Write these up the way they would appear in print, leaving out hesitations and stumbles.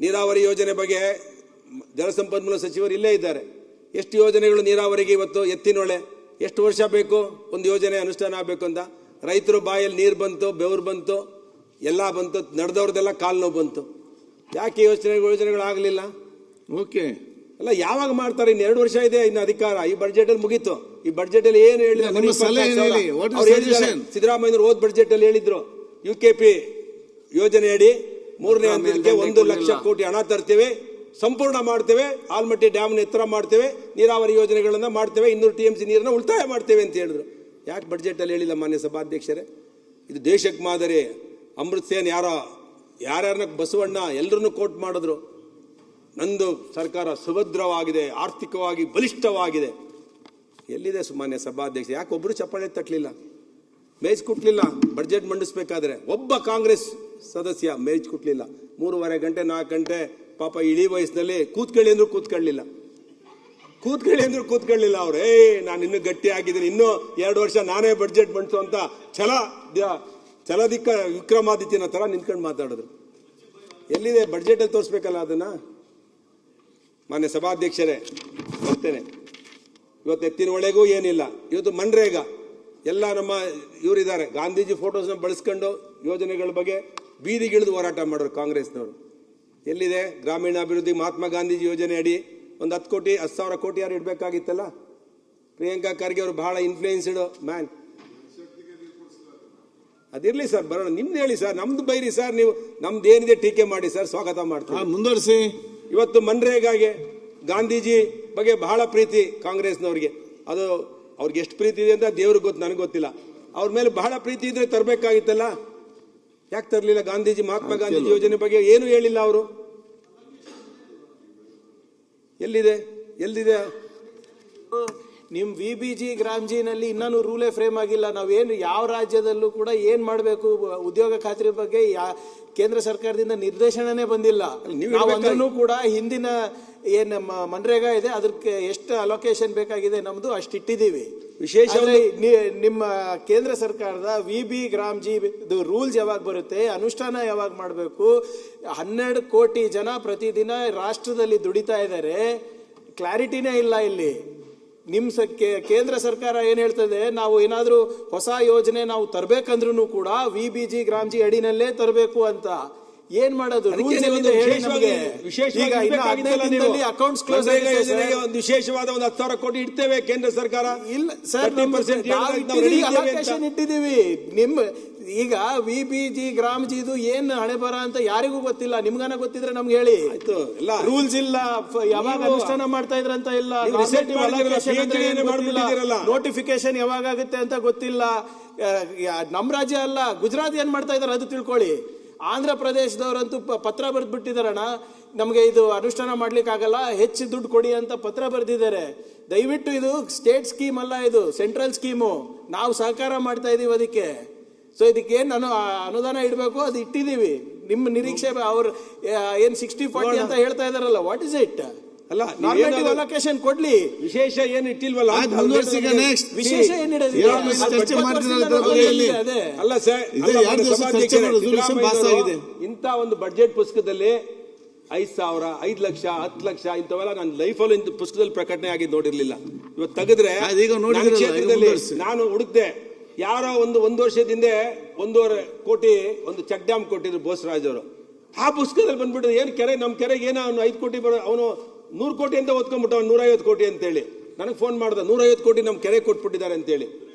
ನೀರಾವರಿ ಯೋಜನೆ ಬಗ್ಗೆ ಜಲಸಂಪನ್ಮೂಲ ಸಚಿವರು ಇಲ್ಲೇ ಇದ್ದಾರೆ. ಎಷ್ಟು ಯೋಜನೆಗಳು ನೀರಾವರಿಗೆ ಇವತ್ತು ಎತ್ತಿನೊಳೆ ಎಷ್ಟು ವರ್ಷ ಬೇಕು ಒಂದು ಯೋಜನೆ ಅನುಷ್ಠಾನ ಆಗಬೇಕು ಅಂತ? ರೈತರು ಬಾಯಲ್ಲಿ ನೀರು ಬಂತು, ಬೆವರು ಬಂತು, ಎಲ್ಲ ಬಂತು, ನಡೆದವ್ರದ್ದೆಲ್ಲ ಕಾಲು ನೋವು ಬಂತು. ಯಾಕೆ ಯೋಜನೆಗಳಾಗಲಿಲ್ಲ? ಓಕೆ ಅಲ್ಲ, ಯಾವಾಗ ಮಾಡ್ತಾರೆ? ಇನ್ನು 2 ವರ್ಷ ಇದೆ ಇನ್ನು ಅಧಿಕಾರ. ಈ ಬಜೆಟ್ ಅಲ್ಲಿ ಮುಗೀತು. ಈ ಬಜೆಟ್ ಅಲ್ಲಿ ಏನು ಹೇಳಿದ್ರು? ಸಿದ್ದರಾಮಯ್ಯನವರು ಹೋದ್ ಬಜೆಟ್ ಅಲ್ಲಿ ಹೇಳಿದ್ರು, UKP ಯೋಜನೆ ಅಡಿ 3ನೇ ಹಂತಕ್ಕೆ 1 ಲಕ್ಷ ಕೋಟಿ ಹಣ ತರ್ತೇವೆ, ಸಂಪೂರ್ಣ ಮಾಡ್ತೇವೆ, ಆಲ್ಮಟ್ಟಿ ಡ್ಯಾಮ್ನ ಎತ್ತರ ಮಾಡ್ತೇವೆ, ನೀರಾವರಿ ಯೋಜನೆಗಳನ್ನ ಮಾಡ್ತೇವೆ, 200 TMC ನೀರನ್ನ ಉಳಿತಾಯ ಮಾಡ್ತೇವೆ ಅಂತ ಹೇಳಿದ್ರು. ಯಾಕೆ ಬಜೆಟ್ ಅಲ್ಲಿ ಹೇಳಿಲ್ಲ ಮಾನ್ಯ ಸಭಾಧ್ಯಕ್ಷರೇ? ಇದು ದೇಶಕ್ಕೆ ಮಾದರಿ. ಅಮೃತ್ ಸೇನ್ ಯಾರ್ಯಾರನ್ನ ಬಸವಣ್ಣ ಎಲ್ಲರನ್ನು ಕೋಟ್ ಮಾಡಿದ್ರು. ನಂದು ಸರ್ಕಾರ ಸುಭದ್ರವಾಗಿದೆ, ಆರ್ಥಿಕವಾಗಿ ಬಲಿಷ್ಠವಾಗಿದೆ. ಎಲ್ಲಿದೆ ಮಾನ್ಯ ಸಭಾಧ್ಯಕ್ಷ? ಯಾಕೆ ಒಬ್ರು ಚಪ್ಪಾಳೆ ತಟ್ಟಲಿಲ್ಲ, ಮೇಜ್ ಕುಟ್ಲಿಲ್ಲ? ಬಜೆಟ್ ಮಂಡಿಸ್ಬೇಕಾದ್ರೆ ಒಬ್ಬ ಕಾಂಗ್ರೆಸ್ ಸದಸ್ಯ ಮೇಜ್ ಕುಟ್ಲಿಲ್ಲ. 3.5 ಗಂಟೆ 4 ಗಂಟೆ ಪಾಪ ಇಳಿ ವಯಸ್ಸಿನಲ್ಲಿ ಕೂತ್ಕೊಳ್ಳಿ ಅಂದ್ರು ಕೂತ್ಕೊಳ್ಳಿಲ್ಲ, ಅವ್ರು. ನಾನು ಇನ್ನೂ ಗಟ್ಟಿ ಆಗಿದ್ದೀನಿ, ಇನ್ನೂ 2 ವರ್ಷ ನಾನೇ ಬಜೆಟ್ ಮಂಡಿಸು ಅಂತ ಛಲದಿಕ್ಕ ವಿಕ್ರಮಾದಿತ್ಯನ ತರ ನಿಂತ್ಕೊಂಡು ಮಾತಾಡಿದ್ರು. ಎಲ್ಲಿದೆ ಬಜೆಟ್ ಅಲ್ಲಿ ತೋರಿಸ್ಬೇಕಲ್ಲ ಅದನ್ನ? ಮಾನ್ಯ ಸಭಾಧ್ಯಕ್ಷರೇ, ಬರ್ತೇನೆ. ಇವತ್ತು ಎತ್ತಿನ ಒಳಗೂ ಏನಿಲ್ಲ. ಇವತ್ತು ಮನ್ರೇಗಾ ಎಲ್ಲ ನಮ್ಮ ಇವರಿದ್ದಾರೆ, ಗಾಂಧೀಜಿ ಫೋಟೋಸ್ನ ಬಳಸ್ಕೊಂಡು ಯೋಜನೆಗಳ ಬಗ್ಗೆ ಬೀದಿಗಿಳಿದು ಹೋರಾಟ ಮಾಡೋರು ಕಾಂಗ್ರೆಸ್ನವರು. ಎಲ್ಲಿದೆ ಗ್ರಾಮೀಣಾಭಿವೃದ್ಧಿ ಮಹಾತ್ಮ ಗಾಂಧೀಜಿ ಯೋಜನೆ ಅಡಿ ಒಂದು 10,000 ಕೋಟಿ ಯಾರು ಇಡಬೇಕಾಗಿತ್ತಲ್ಲ? ಪ್ರಿಯಾಂಕಾ ಖರ್ಗೆ ಅವರು ಬಹಳ ಇನ್ಫ್ಲೂಯೆನ್ಸ್ಡ್ ಮ್ಯಾನ್. ಅದಿರ್ಲಿ ಸರ್, ಬರೋಣ. ನಿಮ್ದು ಹೇಳಿ ಸರ್, ನಮ್ದು ಬೈರಿ ಸರ್, ನೀವು ನಮ್ದು ಏನಿದೆ ಟೀಕೆ ಮಾಡಿ ಸರ್, ಸ್ವಾಗತ ಮಾಡ್ತೀವಿ, ಮುಂದುವರಿಸಿ. ಇವತ್ತು ಮನ್ರೇಗಾಗೆ ಗಾಂಧೀಜಿ ಬಗ್ಗೆ ಬಹಳ ಪ್ರೀತಿ ಕಾಂಗ್ರೆಸ್ನವ್ರಿಗೆ. ಅದು ಅವ್ರಿಗೆ ಎಷ್ಟು ಪ್ರೀತಿ ಇದೆ ಅಂತ ದೇವ್ರಿಗೆ ಗೊತ್ತು, ನನಗೆ ಗೊತ್ತಿಲ್ಲ. ಅವ್ರ ಮೇಲೆ ಬಹಳ ಪ್ರೀತಿ ಇದ್ರೆ ತರಬೇಕಾಗಿತ್ತಲ್ಲ, ಯಾಕೆ ತರಲಿಲ್ಲ? ಗಾಂಧೀಜಿ ಮಹಾತ್ಮ ಗಾಂಧೀಜಿ ಯೋಜನೆ ಬಗ್ಗೆ ಏನು ಹೇಳಿಲ್ಲ ಅವರು. ಎಲ್ಲಿದೆ? ನಿಮ್ VBG ಗ್ರಾಮ್ಜಿನಲ್ಲಿ ಇನ್ನೂ ರೂಲೇ ಫ್ರೇಮ್ ಆಗಿಲ್ಲ. ನಾವೇನು ಯಾವ ರಾಜ್ಯದಲ್ಲೂ ಕೂಡ ಏನ್ ಮಾಡಬೇಕು ಉದ್ಯೋಗ ಖಾತ್ರಿ ಬಗ್ಗೆ ಕೇಂದ್ರ ಸರ್ಕಾರದಿಂದ ನಿರ್ದೇಶನನೇ ಬಂದಿಲ್ಲ. ನಾವು ಅದನ್ನು ಕೂಡ ಹಿಂದಿನ ಏನ್ ಮನ್ರೇಗಾ ಇದೆ ಅದಕ್ಕೆ ಎಷ್ಟು ಅಲೋಕೇಶನ್ ಬೇಕಾಗಿದೆ ನಮ್ದು ಅಷ್ಟು ಇಟ್ಟಿದ್ದೀವಿ. ವಿಶೇಷ ನಿಮ್ಮ ಕೇಂದ್ರ ಸರ್ಕಾರದ VB ಗ್ರಾಮ್ಜಿ ರೂಲ್ಸ್ ಯಾವಾಗ ಬರುತ್ತೆ, ಅನುಷ್ಠಾನ ಯಾವಾಗ ಮಾಡಬೇಕು? 12 ಕೋಟಿ ಜನ ಪ್ರತಿದಿನ ರಾಷ್ಟ್ರದಲ್ಲಿ ದುಡಿತಾ ಇದ್ದಾರೆ, ಕ್ಲಾರಿಟಿನೇ ಇಲ್ಲ ಇಲ್ಲಿ. ಕೇಂದ್ರ ಸರ್ಕಾರ ಏನ್ ಹೇಳ್ತದೆ, ನಾವು ಏನಾದ್ರೂ ಹೊಸ ಯೋಜನೆ ನಾವು ತರಬೇಕಂದ್ರೂ ಕೂಡ VBG ಗ್ರಾಮ್ಜಿ ಅಡಿನಲ್ಲೇ ತರಬೇಕು ಅಂತ. ಏನ್ ಮಾಡೋದು? ಅಕೌಂಟ್ಸ್ ಕ್ಲೋಸ್ ಒಂದು ವಿಶೇಷವಾದ 10,000 ಕೋಟಿ ಇಡ್ತೇವೆ ಕೇಂದ್ರ ಸರ್ಕಾರ. ಇಲ್ಲ ಸರ್, ಇಟ್ಟಿದ್ದೀವಿ. ಈಗ VBG ಗ್ರಾಮ್ಜಿದು ಏನ್ ಹಣೆ ಬರ ಅಂತ ಯಾರಿಗೂ ಗೊತ್ತಿಲ್ಲ. ನಿಮ್ಗಾನ ಗೊತ್ತಿದ್ರೆ ನಮ್ಗೆ ಹೇಳಿ. ರೂಲ್ಸ್ ಇಲ್ಲ, ಯಾವಾಗ ಅನುಷ್ಠಾನ ಮಾಡ್ತಾ ಇದ್ರಂತ ಇಲ್ಲ, ನೋಟಿಫಿಕೇಶನ್ ಯಾವಾಗ ಆಗುತ್ತೆ ಅಂತ ಗೊತ್ತಿಲ್ಲ. ನಮ್ ರಾಜ್ಯ ಅಲ್ಲ, ಗುಜರಾತ್ ಏನ್ ಮಾಡ್ತಾ ಇದಾರೆ ಅದು ತಿಳ್ಕೊಳ್ಳಿ. ಆಂಧ್ರ ಪ್ರದೇಶದವರಂತೂ ಪತ್ರ ಬರೆದು ಬಿಟ್ಟಿದಾರಣ, ನಮಗೆ ಇದು ಅನುಷ್ಠಾನ ಮಾಡ್ಲಿಕ್ಕೆ ಆಗಲ್ಲ, ಹೆಚ್ಚು ದುಡ್ಡು ಕೊಡಿ ಅಂತ ಪತ್ರ ಬರೆದಿದ್ದಾರೆ. ದಯವಿಟ್ಟು ಇದು ಸ್ಟೇಟ್ ಸ್ಕೀಮ್ ಅಲ್ಲ, ಇದು ಸೆಂಟ್ರಲ್ ಸ್ಕೀಮು. ನಾವು ಸಹಕಾರ ಮಾಡ್ತಾ ಇದೀವಿ ಅದಕ್ಕೆ. ಸೊ ಇದಕ್ಕೆ ನಾನು ಅನುದಾನ ಇಡಬೇಕು, ಅದು ಇಟ್ಟಿದ್ದೀವಿ. ನಿಮ್ಮ ನಿರೀಕ್ಷೆ ಅವ್ರು ಏನ್ 60-40 ಅಂತ ಹೇಳ್ತಾ ಇದಾರಲ್ಲ, ವಾಟ್ ಇಸ್ ಇಟ್? ಅಲ್ಲ, ನಾರ್ಮೇಟಿವ್ ಅಲೋಕೇಶನ್ ಕೊಡ್ಲಿ. ವಿಶೇಷ ಏನು ಇಟ್ಟಿಲ್ವಲ್ಲ, ವಿಶೇಷ ಏನ್ ಇಡೋದಿಲ್ಲ. ಅಲ್ಲ ಸರ್, ಇಂಥ ಒಂದು ಬಜೆಟ್ ಪುಸ್ತಕದಲ್ಲಿ 5,000, 5 ಲಕ್ಷ, 10 ಲಕ್ಷ ಇಂಥವೆಲ್ಲ ನಾನು ಲೈಫಲ್ಲಿ ಪುಸ್ತಕದಲ್ಲಿ ಪ್ರಕಟಣೆ ಆಗಿದ್ದು ನೋಡಿರ್ಲಿಲ್ಲ. ಇವತ್ತು ತೆಗೆದ್ರೆ ನಾನು ಹುಡುಕ್ದೆ, ಯಾರೋ ಒಂದು ವರ್ಷದಿಂದ 1.5 ಕೋಟಿ ಒಂದು ಚೆಕ್ ಡ್ಯಾಮ್ ಕೊಟ್ಟಿದ್ರು ಬೋಸರಾಜ್ ಅವರು. ಆ ಪುಸ್ತಕದಲ್ಲಿ ಬಂದ್ಬಿಟ್ಟು ಏನು ಕೆರೆ, ನಮ್ಮ ಕೆರೆಗೆ ಏನೋ 5 ಕೋಟಿ ಬರೋ, ಅವನು 100 ಕೋಟಿ ಅಂತ ಓದ್ಕೊಂಡ್ಬಿಟ್ಟ, 150 ಕೋಟಿ ಅಂತೇಳಿ ನನಗೆ ಫೋನ್ ಮಾಡ್ದ. 150 ಕೋಟಿ ನಮ್ಮ ಕೆರೆ ಕೊಟ್ಬಿಟ್ಟಿದ್ದಾರೆ ಅಂತೇಳಿ.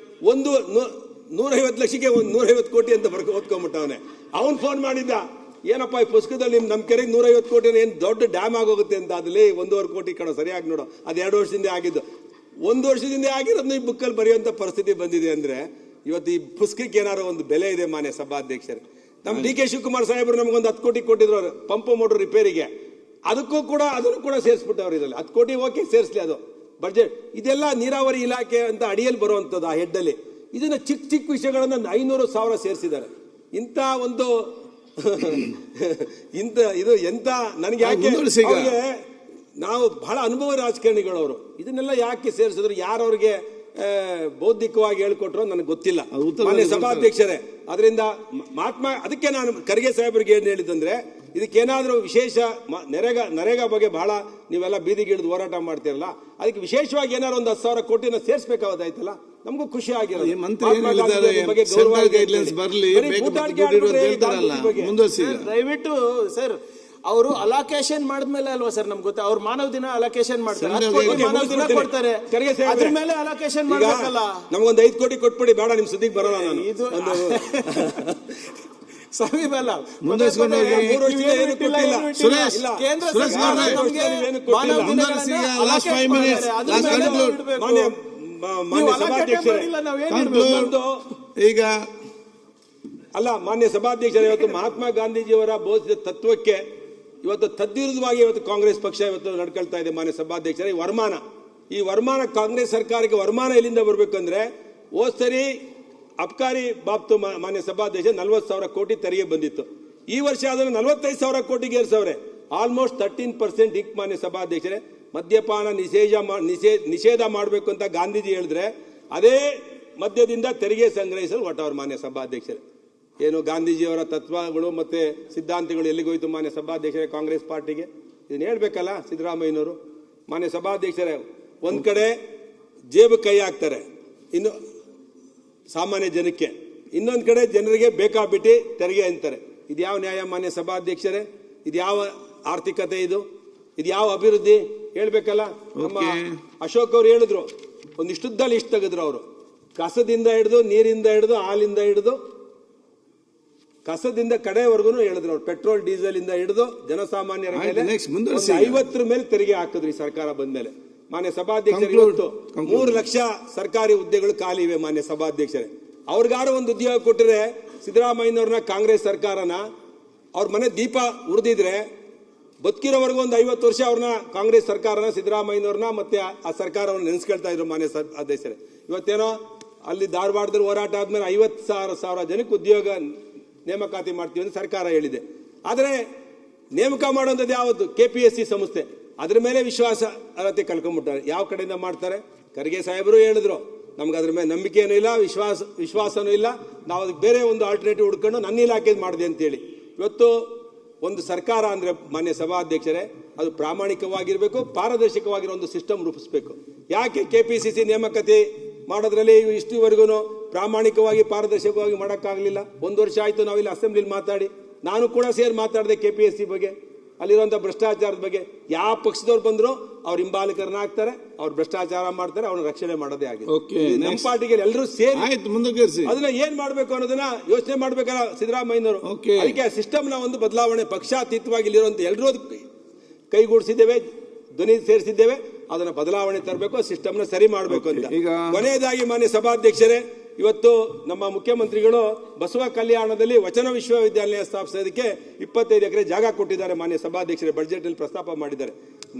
150 ಲಕ್ಷಕ್ಕೆ 150 ಕೋಟಿ ಅಂತ ಓದ್ಕೊಂಡ್ಬಿಟ್ಟವನೆ. ಅವನು ಫೋನ್ ಮಾಡಿದ್ದ, ಏನಪ್ಪ ಈ ಪುಸ್ತಕದಲ್ಲಿ ನಮ್ಮ ಕೆರೆಗೆ 150 ಕೋಟಿ ಏನು ದೊಡ್ಡ ಡ್ಯಾಮ್ ಆಗೋಗುತ್ತೆ ಅಂತ. ಅದಲ್ಲಿ 1.5 ಕೋಟಿ ಕಣೋ, ಸರಿಯಾಗಿ ನೋಡು, ಅದು 2 ವರ್ಷದಿಂದ ಆಗಿದ್ದು. 1 ವರ್ಷದಿಂದ ಆಗಿರೋದನ್ನ ಈ ಬುಕ್ಕಲ್ಲಿ ಬರೆಯುವಂತ ಪರಿಸ್ಥಿತಿ ಬಂದಿದೆ ಅಂದ್ರೆ ಇವತ್ತು ಈ ಪುಸ್ತಕಕ್ಕೆ ಏನಾರು ಒಂದು ಬೆಲೆ ಇದೆ ಮಾನ್ಯ ಸಭಾಧ್ಯಕ್ಷರೇ. ನಮ್ಮ DK ಶಿವಕುಮಾರ್ ಸಾಹೇಬರು ನಮಗೊಂದು 10 ಕೋಟಿ ಕೊಟ್ಟಿದ್ರು ಅವರು ಪಂಪ್ ಮೋಟರ್ ರಿಪೇರಿಗೆ. ಅದನ್ನು ಕೂಡ ಸೇರಿಸ್ಬಿಟ್ಟವ್ರು ಇದರಲ್ಲಿ. 10 ಕೋಟಿ ಓಕೆ, ಸೇರಿಸಲಿ, ಅದು ಬಜೆಟ್. ಇದೆಲ್ಲ ನೀರಾವರಿ ಇಲಾಖೆ ಅಂತ ಅಡಿಯಲ್ಲಿ ಬರುವಂಥದ್ದು ಆ ಹೆಡ್ ಅಲ್ಲಿ. ಇದನ್ನ ಚಿಕ್ಕ ವಿಷಯಗಳನ್ನ 500,000 ಸೇರಿಸಿದ್ದಾರೆ. ಇಂಥ ಒಂದು ಇದು ಎಂತ ನನಗೆ ಯಾಕೆ, ನಾವು ಬಹಳ ಅನುಭವ ರಾಜಕಾರಣಿಗಳವರು, ಇದನ್ನೆಲ್ಲ ಯಾಕೆ ಸೇರಿಸಿದ್ರು, ಯಾರವ್ರಿಗೆ ಬೌದ್ಧಿಕವಾಗಿ ಹೇಳ್ಕೊಟ್ರು ನನಗೆ ಗೊತ್ತಿಲ್ಲ ಮಾನ್ಯ ಸಭಾಧ್ಯಕ್ಷರೇ. ಅದರಿಂದ ಅದಕ್ಕೆ ನಾನು ಖರ್ಗೆ ಸಾಹೇಬರಿಗೆ ಏನ್ ಹೇಳಿದಂದ್ರೆ, ಇದಕ್ಕೇನಾದರೂ ವಿಶೇಷ ನರೇಗಾ ಬಗ್ಗೆ ಬಹಳ ನೀವೆಲ್ಲ ಬೀದಿಗಿಳಿದು ಹೋರಾಟ ಮಾಡ್ತಿರಲ್ಲ, ಅದಕ್ಕೆ ವಿಶೇಷವಾಗಿ ಏನಾದ್ರು ಒಂದು 10,000 ಕೋಟಿನ ಸೇರಿಸಬೇಕಾಗೋದಾಯ್ತಲ್ಲ, ನಮಗೂ ಖುಷಿ ಆಗಿರೋದು. ದಯವಿಟ್ಟು ಸರ್ ಅವರು ಅಲೋಕೇಶನ್ ಮಾಡಿದ್ಮೇಲೆ ಅಲ್ವಾ ಸರ್ ನಮ್ಗೆ ಗೊತ್ತಾ, ಅವ್ರು ಮಾನವ ದಿನ ಅಲೋಕೇಶನ್ ಮಾಡ್ತಾರೆ, ಮಾನವ ದಿನ ಕೊಡ್ತಾರೆ, ಅದ್ರ ಮೇಲೆ ಅಲೋಕೇಶನ್ ಮಾಡ್ಬೇಕಲ್ಲ. ನಮ್ಗೊಂದು 5 ಕೋಟಿ ಕೊಟ್ಬಿಡಿ, ಬೇಡ ನಿಮ್ ಸುದ್ದಿಗೆ ಬರಲ್ಲ ನಾನು. ಇದು ಸವಿ ಬಲ್ಲ ಮುಂದುವರಿಸಿಕೊಂಡು ಈಗ ಅಲ್ಲ, ಮಾನ್ಯ ಸಭಾಧ್ಯಕ್ಷರೇ, ಇವತ್ತು ಮಹಾತ್ಮ ಗಾಂಧೀಜಿಯವರ ಬೋಧಿಸಿದ ತತ್ವಕ್ಕೆ ಇವತ್ತು ತದ್ವಿರುದ್ಧವಾಗಿ ಇವತ್ತು ಕಾಂಗ್ರೆಸ್ ಪಕ್ಷ ಇವತ್ತು ನಡ್ಕೊಳ್ತಾ ಇದೆ. ಮಾನ್ಯ ಸಭಾಧ್ಯಕ್ಷರೇ, ಈ ವರಮಾನ ಕಾಂಗ್ರೆಸ್ ಸರ್ಕಾರಕ್ಕೆ ವರಮಾನ ಎಲ್ಲಿಂದ ಬರ್ಬೇಕಂದ್ರೆ, ಹೋದ್ ಸರಿ ಅಬ್ಕಾರಿ ಬಾಬ್ತು ಮಾನ್ಯ ಸಭಾಧ್ಯಕ್ಷ 40,000 ಕೋಟಿ ತೆರಿಗೆ ಬಂದಿತ್ತು. ಈ ವರ್ಷ ಅದನ್ನು 45,000 ಕೋಟಿಗೆ ಏರ್ಸವ್ರೆ, ಆಲ್ಮೋಸ್ಟ್ 13% ಹಿಕ್. ಮಾನ್ಯ ಸಭಾಧ್ಯಕ್ಷರೇ, ಮದ್ಯಪಾನ ನಿಷೇಧ ಮಾಡಬೇಕು ಅಂತ ಗಾಂಧೀಜಿ ಹೇಳಿದ್ರೆ ಅದೇ ಮದ್ಯದಿಂದ ತೆರಿಗೆ ಸಂಗ್ರಹಿಸಲು ಹೊರಟವ್ರು. ಮಾನ್ಯ ಸಭಾಧ್ಯಕ್ಷರೇ, ಏನು ಗಾಂಧೀಜಿಯವರ ತತ್ವಗಳು ಮತ್ತೆ ಸಿದ್ಧಾಂತಗಳು ಎಲ್ಲಿಗೋಯ್ತು ಮಾನ್ಯ ಸಭಾಧ್ಯಕ್ಷರೇ ಕಾಂಗ್ರೆಸ್ ಪಾರ್ಟಿಗೆ? ಇದನ್ನ ಹೇಳ್ಬೇಕಲ್ಲ ಸಿದ್ದರಾಮಯ್ಯನವರು. ಮಾನ್ಯ ಸಭಾಧ್ಯಕ್ಷರೇ, ಒಂದ್ ಕಡೆ ಜೇಬು ಕೈ ಹಾಕ್ತಾರೆ ಇನ್ನು ಸಾಮಾನ್ಯ ಜನಕ್ಕೆ, ಇನ್ನೊಂದು ಕಡೆ ಜನರಿಗೆ ಬೇಕಾಬಿಟ್ಟು ತೆರಿಗೆ ಅಂತಾರೆ. ಇದು ಯಾವ ನ್ಯಾಯ ಮಾನ್ಯ ಸಭಾಧ್ಯಕ್ಷರೇ? ಇದು ಯಾವ ಆರ್ಥಿಕತೆ? ಇದು ಯಾವ ಅಭಿವೃದ್ಧಿ? ಹೇಳ್ಬೇಕಲ್ಲ. ನಮ್ಮ ಅಶೋಕ್ ಅವ್ರು ಹೇಳಿದ್ರು, ಒಂದಿಷ್ಟುದ್ದ ಲಿಸ್ಟ್ ತೆಗೆದ್ರು ಅವರು, ಕಸದಿಂದ ಹಿಡಿದು, ನೀರಿಂದ ಹಿಡಿದು, ಹಾಲಿಂದ ಹಿಡಿದು, ಕಸದಿಂದ ಕಡೆವರೆಗೂ ಹೇಳಿದ್ರು ಅವ್ರು. ಪೆಟ್ರೋಲ್ ಡೀಸೆಲ್ ಇಂದ ಹಿಡಿದು ಜನಸಾಮಾನ್ಯರ ಮೇಲೆ 50 ಮೇಲೆ ತೆರಿಗೆ ಹಾಕಿದ್ರು ಈ ಸರ್ಕಾರ ಬಂದ್ಮೇಲೆ. ಮಾನ್ಯ ಸಭಾಧ್ಯಕ್ಷರು, ಇವತ್ತು 3 ಲಕ್ಷ ಸರ್ಕಾರಿ ಹುದ್ದೆಗಳು ಖಾಲಿ ಇವೆ. ಮಾನ್ಯ ಸಭಾಧ್ಯಕ್ಷರೇ, ಅವ್ರಿಗಾರು ಒಂದು ಉದ್ಯೋಗ ಕೊಟ್ಟರೆ ಸಿದ್ದರಾಮಯ್ಯನವ್ರನ್ನ ಕಾಂಗ್ರೆಸ್ ಸರ್ಕಾರನ ಅವ್ರ ಮನೆ ದೀಪ ಉರಿದಿದ್ರೆ ಬದುಕಿರೋವರೆಗೂ ಒಂದು 50 ವರ್ಷ ಅವ್ರನ್ನ ಕಾಂಗ್ರೆಸ್ ಸರ್ಕಾರನ ಸಿದ್ದರಾಮಯ್ಯನವ್ರನ್ನ ಮತ್ತೆ ಆ ಸರ್ಕಾರವನ್ನು ನೆನೆಸ್ಕೊಳ್ತಾ ಇದ್ರು. ಮಾನ್ಯ ಅಧ್ಯಕ್ಷರೇ, ಇವತ್ತೇನೋ ಅಲ್ಲಿ ಧಾರವಾಡದಲ್ಲಿ ಹೋರಾಟ ಆದ್ಮೇಲೆ 50,000 ಜನಕ್ಕೆ ಉದ್ಯೋಗ ನೇಮಕಾತಿ ಮಾಡ್ತೀವಿ ಅಂತ ಸರ್ಕಾರ ಹೇಳಿದೆ. ಆದರೆ ನೇಮಕ ಮಾಡುವಂಥದ್ದು ಯಾವತ್ತು? KPSC ಸಂಸ್ಥೆ, ಅದ್ರ ಮೇಲೆ ವಿಶ್ವಾಸ ಅರ್ಹತೆ ಕಳ್ಕೊಂಡ್ಬಿಟ್ಟಾರೆ. ಯಾವ ಕಡೆಯಿಂದ ಮಾಡ್ತಾರೆ? ಖರ್ಗೆ ಸಾಹೇಬರು ಹೇಳಿದ್ರು, ನಮ್ಗೆ ಅದ್ರ ಮೇಲೆ ನಂಬಿಕೆನೂ ಇಲ್ಲ, ವಿಶ್ವಾಸನೂ ಇಲ್ಲ, ನಾವು ಅದಕ್ಕೆ ಬೇರೆ ಒಂದು ಆಲ್ಟರ್ನೇಟಿವ್ ಹುಡ್ಕೊಂಡು ನನ್ನ ಇಲಾಖೆ ಮಾಡಿದೆ ಅಂತೇಳಿ. ಇವತ್ತು ಒಂದು ಸರ್ಕಾರ ಅಂದ್ರೆ ಮಾನ್ಯ ಸಭಾಧ್ಯಕ್ಷರೇ, ಅದು ಪ್ರಾಮಾಣಿಕವಾಗಿರ್ಬೇಕು, ಪಾರದರ್ಶಕವಾಗಿರೋ ಒಂದು ಸಿಸ್ಟಮ್ ರೂಪಿಸಬೇಕು. ಯಾಕೆ KPCC ನೇಮಕಾತಿ ಮಾಡೋದ್ರಲ್ಲಿ ಇಷ್ಟುವರೆಗೂ ಪ್ರಾಮಾಣಿಕವಾಗಿ ಪಾರದರ್ಶಕವಾಗಿ ಮಾಡೋಕ್ಕಾಗಲಿಲ್ಲ? 1 ವರ್ಷ ಆಯ್ತು ನಾವಿಲ್ಲಿ ಅಸೆಂಬ್ಲಿಲಿ ಮಾತಾಡಿ, ನಾನು ಕೂಡ ಸೇರಿ ಮಾತಾಡಿದೆ KPSC ಬಗ್ಗೆ, ಅಲ್ಲಿರುವಂಥ ಭ್ರಷ್ಟಾಚಾರದ ಬಗ್ಗೆ. ಯಾವ ಪಕ್ಷದವ್ರು ಬಂದ್ರು ಅವ್ರ ಹಿಂಬಾಲಕರನ್ನ ಹಾಕ್ತಾರೆ, ಅವ್ರು ಭ್ರಷ್ಟಾಚಾರ ಮಾಡ್ತಾರೆ, ಅವ್ರನ್ನ ರಕ್ಷಣೆ ಮಾಡೋದೇ ಆಗಿದೆ. ನಮ್ಮ ಪಾರ್ಟಿಗೆ ಎಲ್ಲರೂ ಸೇರಿ ಅದನ್ನ ಏನ್ ಮಾಡ್ಬೇಕು ಅನ್ನೋದನ್ನ ಯೋಚನೆ ಮಾಡ್ಬೇಕಲ್ಲ ಸಿದ್ದರಾಮಯ್ಯನವರು. ಅದಕ್ಕೆ ಆ ಸಿಸ್ಟಮ್ ನ ಒಂದು ಬದಲಾವಣೆ, ಪಕ್ಷಾತೀತವಾಗಿ ಇಲ್ಲಿರುವಂತ ಎಲ್ಲರೂ ಕೈಗೂಡಿಸಿದ್ದೇವೆ, ಧ್ವನಿ ಸೇರಿಸಿದ್ದೇವೆ, ಅದನ್ನ ಬದಲಾವಣೆ ತರಬೇಕು, ಸಿಸ್ಟಮ್ ನ ಸರಿ ಮಾಡಬೇಕು ಅಂತ. ಕೊನೆಯದಾಗಿ ಮಾನ್ಯ ಸಭಾಧ್ಯಕ್ಷರೇ, ಇವತ್ತು ನಮ್ಮ ಮುಖ್ಯಮಂತ್ರಿಗಳು ಬಸವ ಕಲ್ಯಾಣದಲ್ಲಿ ವಚನ ವಿಶ್ವವಿದ್ಯಾಲಯ ಸ್ಥಾಪಿಸೋದಕ್ಕೆ 25 ಎಕರೆ ಜಾಗ ಕೊಟ್ಟಿದ್ದಾರೆ. ಮಾನ್ಯ ಸಭಾಧ್ಯಕ್ಷರೇ, ಬಜೆಟ್ ಅಲ್ಲಿ ಪ್ರಸ್ತಾಪ ಮಾಡಿದ್ದಾರೆ.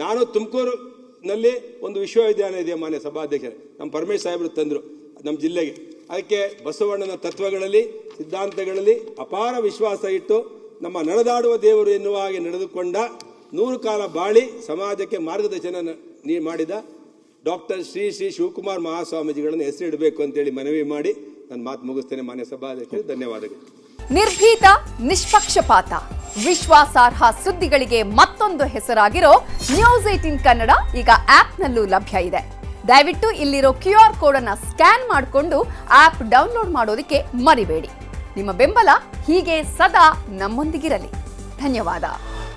ನಾನು ತುಮಕೂರಿನಲ್ಲಿ ಒಂದು ವಿಶ್ವವಿದ್ಯಾಲಯ ಇದೆ ಮಾನ್ಯ ಸಭಾಧ್ಯಕ್ಷರೇ, ನಮ್ಮ ಪರಮೇಶ್ ಸಾಹೇಬರು ತಂದ್ರು ನಮ್ಮ ಜಿಲ್ಲೆಗೆ. ಅದಕ್ಕೆ ಬಸವಣ್ಣನ ತತ್ವಗಳಲ್ಲಿ, ಸಿದ್ಧಾಂತಗಳಲ್ಲಿ ಅಪಾರ ವಿಶ್ವಾಸ ಇಟ್ಟು ನಮ್ಮ ನಡೆದಾಡುವ ದೇವರು ಎನ್ನುವ ಹಾಗೆ ನಡೆದುಕೊಂಡ 100 ಕಾಲ ಬಾಳಿ ಸಮಾಜಕ್ಕೆ ಮಾರ್ಗದರ್ಶನ ಮಾಡಿದ ಡಾಕ್ಟರ್ ಶ್ರೀ ಶಿವಕುಮಾರ್ ಮಹಾಸ್ವಾಮೀಜಿಗಳನ್ನು ಹೆಸರಿಡಬೇಕು ಅಂತೇಳಿ ಮನವಿ ಮಾಡಿ ನನ್ನ ಮಾತು ಮುಗಿಸ್ತೇನೆ. ಮಾನ್ಯ ಸಭಾಧ್ಯಕ್ಷರು, ಧನ್ಯವಾದಗಳು. ನಿರ್ಭೀತ, ನಿಷ್ಪಕ್ಷಪಾತ, ವಿಶ್ವಾಸಾರ್ಹ ಸುದ್ದಿಗಳಿಗೆ ಮತ್ತೊಂದು ಹೆಸರಾಗಿರೋ ನ್ಯೂಸ್ 18 ಕನ್ನಡ ಈಗ ಆಪ್ನಲ್ಲೂ ಲಭ್ಯ ಇದೆ. ದಯವಿಟ್ಟು ಇಲ್ಲಿರೋ QR ಕೋಡ್ ಅನ್ನ ಸ್ಕ್ಯಾನ್ ಮಾಡಿಕೊಂಡು ಆಪ್ ಡೌನ್ಲೋಡ್ ಮಾಡೋದಕ್ಕೆ ಮರಿಬೇಡಿ. ನಿಮ್ಮ ಬೆಂಬಲ ಹೀಗೆ ಸದಾ ನಮ್ಮೊಂದಿಗಿರಲಿ. ಧನ್ಯವಾದ.